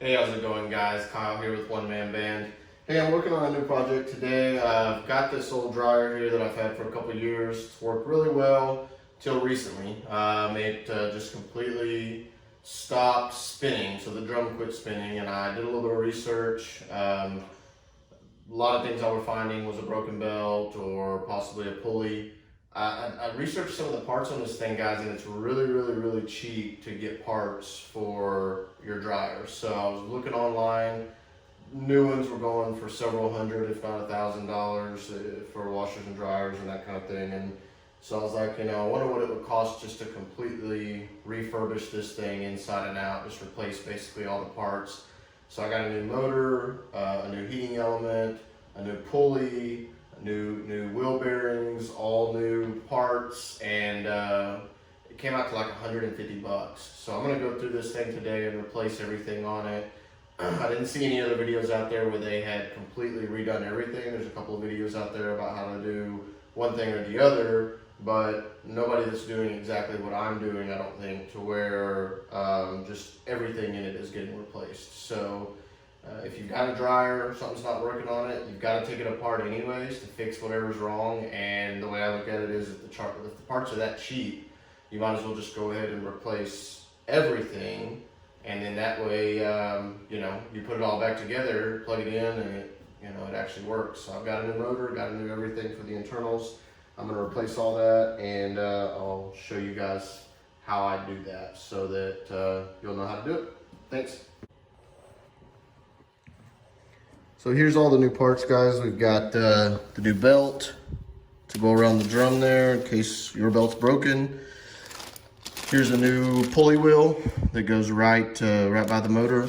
Hey, how's it going, guys? Kyle here with One Man Band. Hey, I'm working on a new project today. I've got this old dryer here that I've had for a couple years. It's worked really well till recently. It just completely stopped spinning, so the drum quit spinning, and I did a little bit of research. A lot of things I was finding was a broken belt or possibly a pulley. I researched some of the parts on this thing, guys, and it's really cheap to get parts for your dryer. So I was looking online. New ones were going for several hundred, if not $1,000, for washers and dryers and that kind of thing. And so I was like, I wonder what it would cost just to completely refurbish this thing inside and out, just replace basically all the parts. So I got a new motor, a new heating element, a new pulley, new wheel bearings, all new parts, and it came out to like 150 bucks. So I'm gonna go through this thing today and replace everything on it. I didn't see any other videos out there where they had completely redone everything. There's a couple of videos out there about how to do one thing or the other, but nobody that's doing exactly what I'm doing, I don't think, to where just everything in it is getting replaced. So if you've got a dryer, something's not working on it, you've got to take it apart anyways to fix whatever's wrong. And the way I look at it is, if the parts are that cheap, you might as well just go ahead and replace everything. And then that way, you put it all back together, plug it in, and it actually works. So I've got a new motor, got a new everything for the internals. I'm gonna replace all that, and I'll show you guys how I do that so that you'll know how to do it. Thanks. So here's all the new parts, guys. We've got the new belt to go around the drum there in case your belt's broken. Here's a new pulley wheel that goes right by the motor.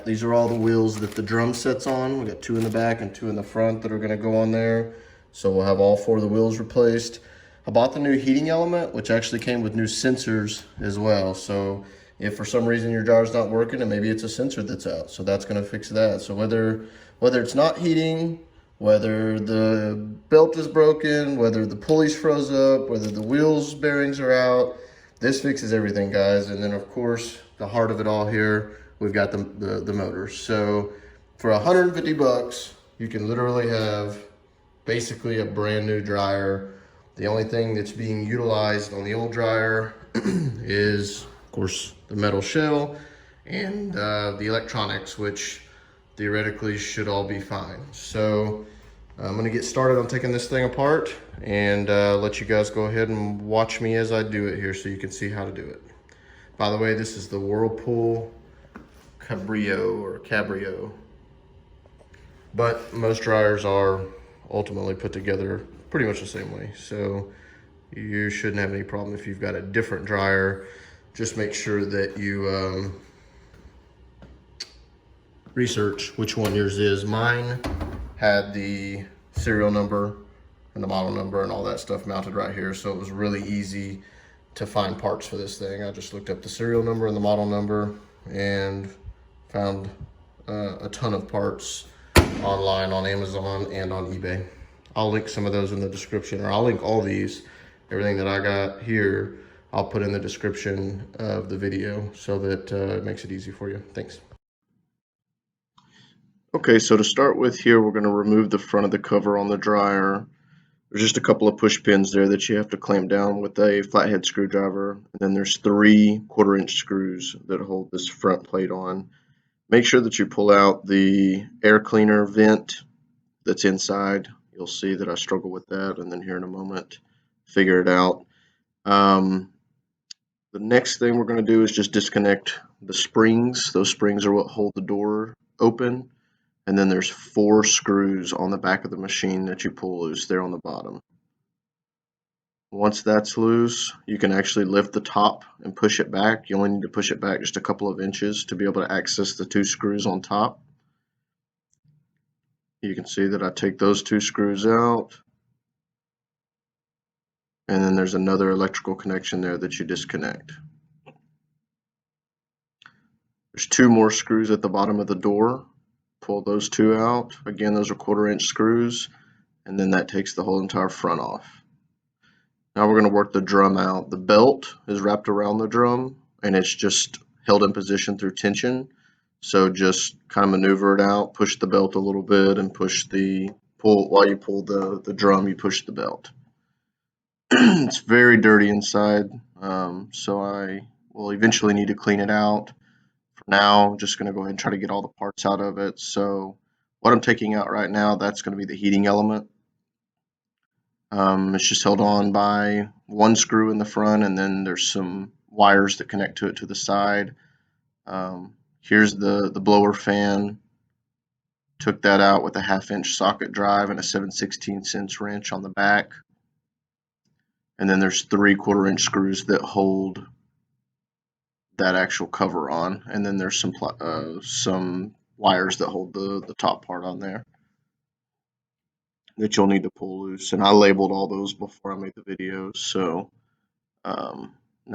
These are all the wheels that the drum sits on. We got 2 in the back and 2 in the front that are gonna go on there. So we'll have all 4 of the wheels replaced. I bought the new heating element, which actually came with new sensors as well. So if for some reason your jar's not working, and maybe it's a sensor that's out, so that's gonna fix that. So whether it's not heating, whether the belt is broken, whether the pulley's froze up, whether the wheels bearings are out, this fixes everything, guys. And then of course, the heart of it all here, we've got the motor. So for 150 bucks, you can literally have basically a brand new dryer. The only thing that's being utilized on the old dryer is, of course, the metal shell and the electronics, which theoretically should all be fine. So I'm gonna get started on taking this thing apart and let you guys go ahead and watch me as I do it here so you can see how to do it. By the way, this is the Whirlpool Cabrio, but most dryers are ultimately put together pretty much the same way. So you shouldn't have any problem if you've got a different dryer. Just make sure that you research which one yours is. Mine had the serial number and the model number and all that stuff mounted right here, so it was really easy to find parts for this thing. I just looked up the serial number and the model number and found a ton of parts online on Amazon and on eBay. I'll link some of those in the description, or I'll link all these. Everything that I got here, I'll put in the description of the video so that it makes it easy for you. Thanks. Okay, so to start with here, we're going to remove the front of the cover on the dryer. There's just a couple of push pins there that you have to clamp down with a flathead screwdriver. And then there's 3 1/4-inch screws that hold this front plate on. Make sure that you pull out the air cleaner vent that's inside. You'll see that I struggle with that, and then here in a moment, figure it out. The next thing we're going to do is just disconnect the springs. Those springs are what hold the door open. And then there's 4 screws on the back of the machine that you pull loose there on the bottom. Once that's loose, you can actually lift the top and push it back. You only need to push it back just a couple of inches to be able to access the 2 screws on top. You can see that I take those 2 screws out. And then there's another electrical connection there that you disconnect. There's 2 more screws at the bottom of the door. Pull those 2 out. Again, those are 1/4-inch screws, and then that takes the whole entire front off. Now we're going to work the drum out. The belt is wrapped around the drum, and it's just held in position through tension. So just kind of maneuver it out, push the belt a little bit, and pull while you pull the drum, you push the belt. It's very dirty inside, so I will eventually need to clean it out. For now, I'm just going to go ahead and try to get all the parts out of it. So what I'm taking out right now, that's going to be the heating element. It's just held on by one screw in the front, and then there's some wires that connect to it to the side. Here's the blower fan. Took that out with a 1/2-inch socket drive and a 7/16 wrench on the back. And then there's 3/4-inch screws that hold that actual cover on. And then there's some wires that hold the top part on there that you'll need to pull loose. And I labeled all those before I made the video. So now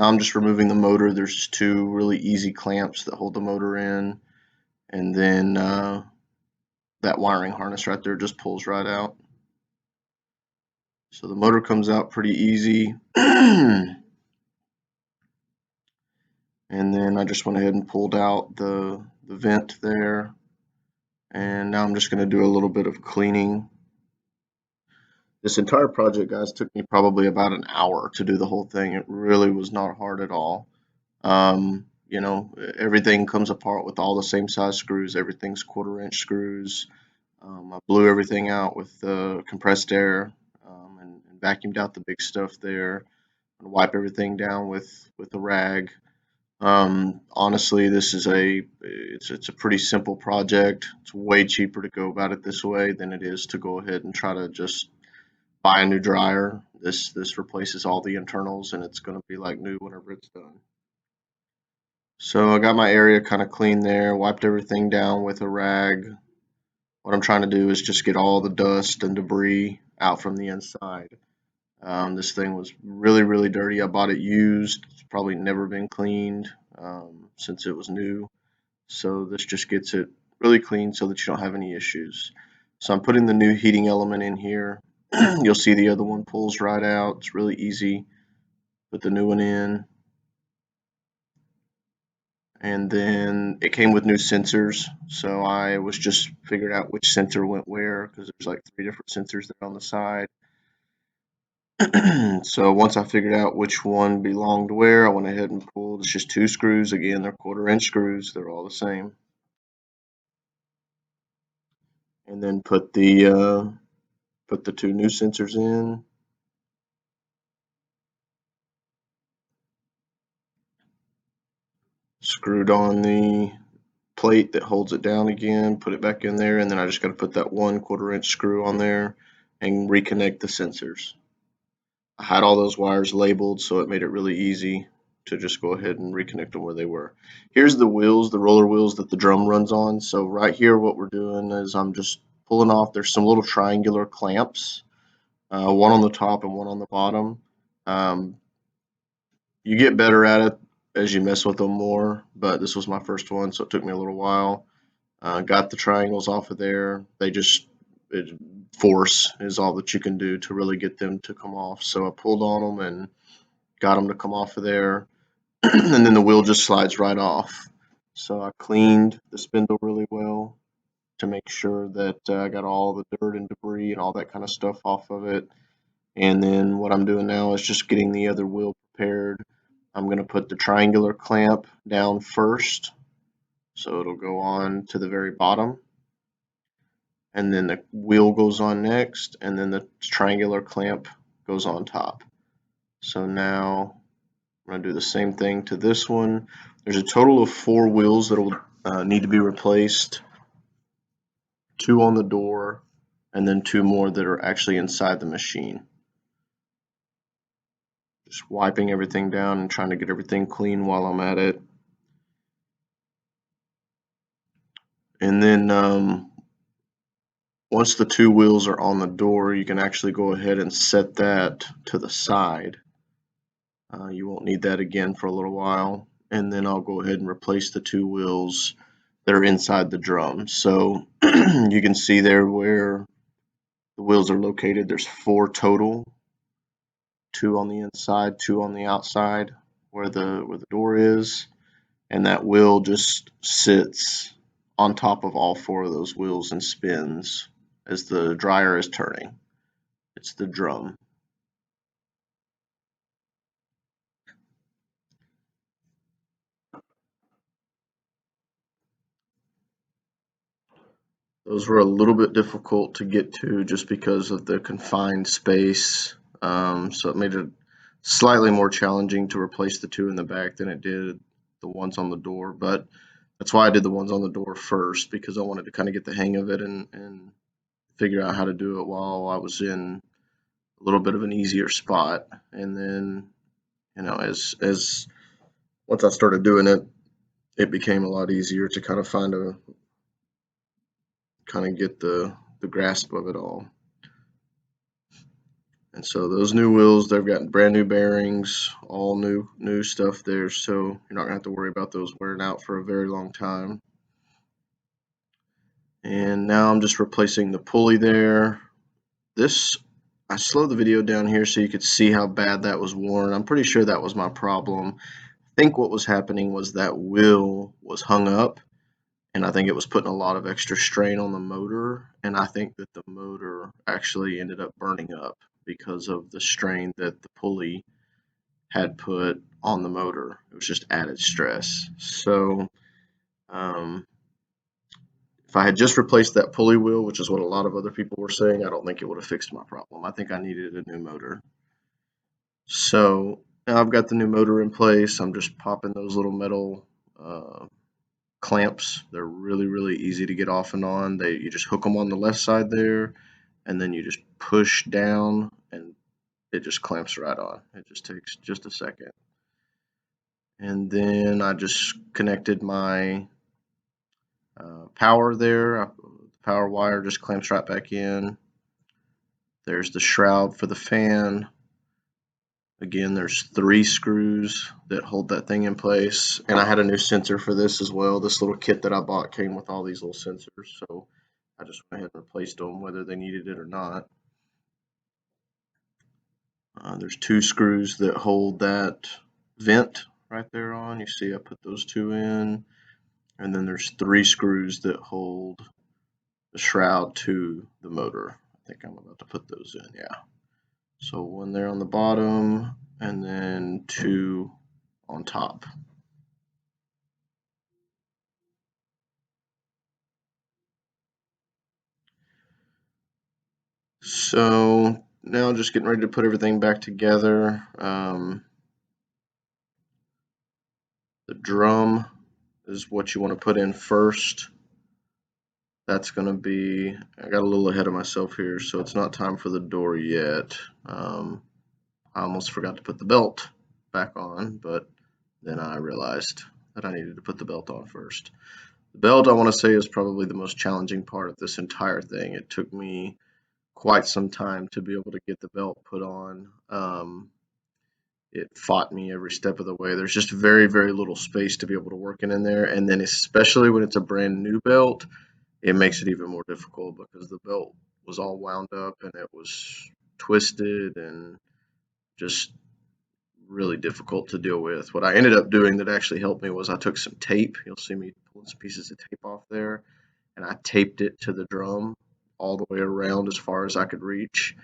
I'm just removing the motor. There's 2 really easy clamps that hold the motor in. And then that wiring harness right there just pulls right out. So the motor comes out pretty easy. And then I just went ahead and pulled out the vent there. And now I'm just going to do a little bit of cleaning. This entire project, guys, took me probably about an hour to do the whole thing. It really was not hard at all. You know, everything comes apart with all the same size screws. Everything's 1/4-inch screws. I blew everything out with compressed air and vacuumed out the big stuff there. And wipe everything down with a rag. Honestly, this is it's a pretty simple project. It's way cheaper to go about it this way than it is to go ahead and try to just buy a new dryer. This replaces all the internals, and it's going to be like new whenever it's done. So I got my area kind of clean there, wiped everything down with a rag. What I'm trying to do is just get all the dust and debris out from the inside. This thing was really, really dirty. I bought it used. It's probably never been cleaned since it was new. So this just gets it really clean so that you don't have any issues. So I'm putting the new heating element in here. You'll see the other one pulls right out. It's really easy. Put the new one in. And then it came with new sensors. So I was just figuring out which sensor went where because there's like 3 different sensors that are on the side. So once I figured out which one belonged where, I went ahead and pulled. It's just 2 screws. Again, they're 1/4-inch screws. They're all the same. And then put the 2 new sensors in. Screwed on the plate that holds it down again. Put it back in there, and then I just got to put that 1 1/4-inch screw on there and reconnect the sensors. I had all those wires labeled, so it made it really easy to just go ahead and reconnect them where they were. Here's the wheels, the roller wheels that the drum runs on. So right here, what we're doing is I'm just pulling off. There's some little triangular clamps, one on the top and one on the bottom. You get better at it as you mess with them more, but this was my first one, so it took me a little while. Got the triangles off of there. Force is all that you can do to really get them to come off. So I pulled on them and got them to come off of there. And then the wheel just slides right off. So I cleaned the spindle really well to make sure that I got all the dirt and debris and all that kind of stuff off of it. And then what I'm doing now is just getting the other wheel prepared. I'm going to put the triangular clamp down first. So it'll go on to the very bottom. And then the wheel goes on next, and then the triangular clamp goes on top. So now I'm going to do the same thing to this one. There's a total of 4 wheels that will need to be replaced. 2 on the door, and then 2 more that are actually inside the machine. Just wiping everything down and trying to get everything clean while I'm at it. And then once the 2 wheels are on the door, you can actually go ahead and set that to the side. You won't need that again for a little while. And then I'll go ahead and replace the 2 wheels that are inside the drum. So you can see there where the wheels are located. There's 4 total, 2 on the inside, 2 on the outside where the door is. And that wheel just sits on top of all 4 of those wheels and spins as the dryer is turning. It's the drum. Those were a little bit difficult to get to just because of the confined space. So it made it slightly more challenging to replace the 2 in the back than it did the ones on the door. But that's why I did the ones on the door first, because I wanted to kind of get the hang of it and figure out how to do it while I was in a little bit of an easier spot. And then, as once I started doing it, it became a lot easier to kind of get the grasp of it all. And so those new wheels, they've got brand new bearings, all new stuff there, so you're not gonna have to worry about those wearing out for a very long time. And now I'm just replacing the pulley there. I slowed the video down here so you could see how bad that was worn. I'm pretty sure that was my problem. I think what was happening was that wheel was hung up, and I think it was putting a lot of extra strain on the motor, and I think that the motor actually ended up burning up because of the strain that the pulley had put on the motor. It was just added stress. So if I had just replaced that pulley wheel, which is what a lot of other people were saying, I don't think it would have fixed my problem. I think I needed a new motor. So now I've got the new motor in place. I'm just popping those little metal clamps. They're really, really easy to get off and on. You just hook them on the left side there, and then you just push down, and it just clamps right on. It just takes just a second. And then I just connected my power there. The power wire just clamps right back in. There's the shroud for the fan. Again, there's 3 screws that hold that thing in place. And I had a new sensor for this as well. This little kit that I bought came with all these little sensors. So I just went ahead and replaced them whether they needed it or not. There's 2 screws that hold that vent right there on. You see I put those 2 in. And then there's 3 screws that hold the shroud to the motor. I think I'm about to put those in, yeah. So 1 there on the bottom, and then 2 on top. So now just getting ready to put everything back together. The drum is what you want to put in first. That's going to be, I got a little ahead of myself here, so it's not time for the door yet. I almost forgot to put the belt back on, but then I realized that I needed to put the belt on first. The belt, I want to say, is probably the most challenging part of this entire thing. It took me quite some time to be able to get the belt put on. It fought me every step of the way. There's just very, very little space to be able to work in there. And then especially when it's a brand new belt, it makes it even more difficult because the belt was all wound up and it was twisted and just really difficult to deal with. What I ended up doing that actually helped me was I took some tape. You'll see me pulling some pieces of tape off there, and I taped it to the drum all the way around as far as I could reach.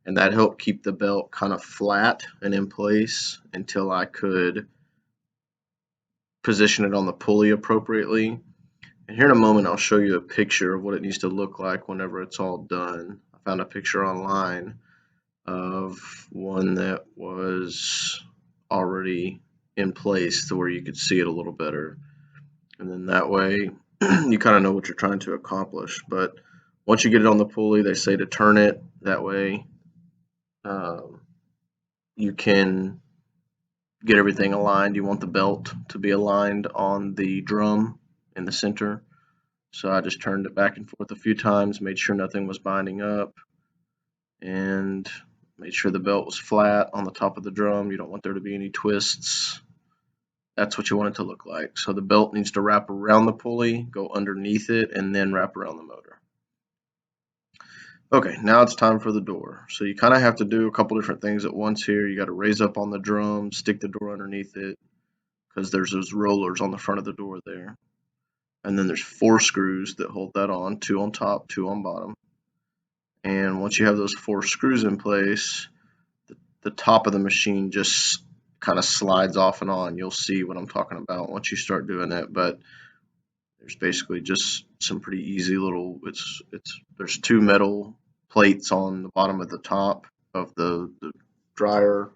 And that helped keep the belt kind of flat and in place until I could position it on the pulley appropriately. And here in a moment, I'll show you a picture of what it needs to look like whenever it's all done. I found a picture online of one that was already in place to where you could see it a little better. And then that way you kind of know what you're trying to accomplish. But once you get it on the pulley, they say to turn it that way. You can get everything aligned. You want the belt to be aligned on the drum in the center. So I just turned it back and forth a few times, made sure nothing was binding up, and made sure the belt was flat on the top of the drum. You don't want there to be any twists. That's what you want it to look like. So the belt needs to wrap around the pulley, go underneath it, and then wrap around the motor. Okay, now it's time for the door. So you kind of have to do a couple different things at once here. You got to raise up on the drum, stick the door underneath it, because there's those rollers on the front of the door there. and then there's 4 screws that hold that on, 2 on top, 2 on bottom. And once you have those 4 screws in place, the top of the machine just kind of slides off and on. You'll see what I'm talking about once you start doing it, but there's basically just some pretty easy little, there's 2 metal plates on the bottom of the top of the dryer,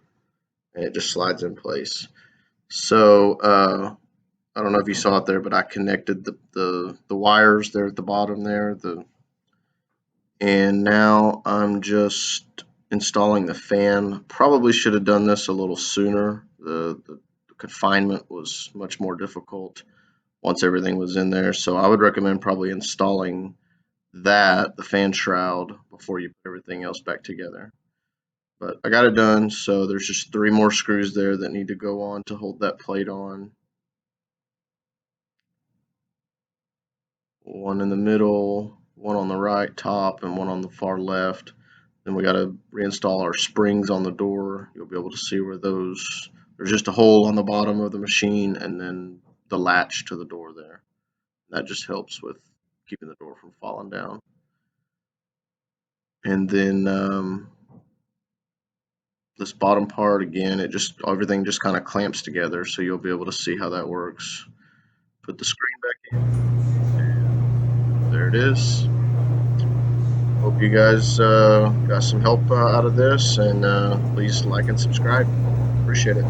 and it just slides in place. So I don't know if you saw it there, but I connected the wires there at the bottom there, and now I'm just installing the fan. Probably should have done this a little sooner. The confinement was much more difficult once everything was in there. So I would recommend probably installing the fan shroud, before you put everything else back together. But I got it done, so there's just 3 more screws there that need to go on to hold that plate on. One in the middle, one on the right top, and one on the far left. Then we got to reinstall our springs on the door. You'll be able to see where there's just a hole on the bottom of the machine, and then the latch to the door there. That just helps with keeping the door from falling down. And then this bottom part, again, everything just kind of clamps together, so you'll be able to see how that works. Put the screen back in, and there it is. Hope you guys got some help out of this, and please like and subscribe. Appreciate it.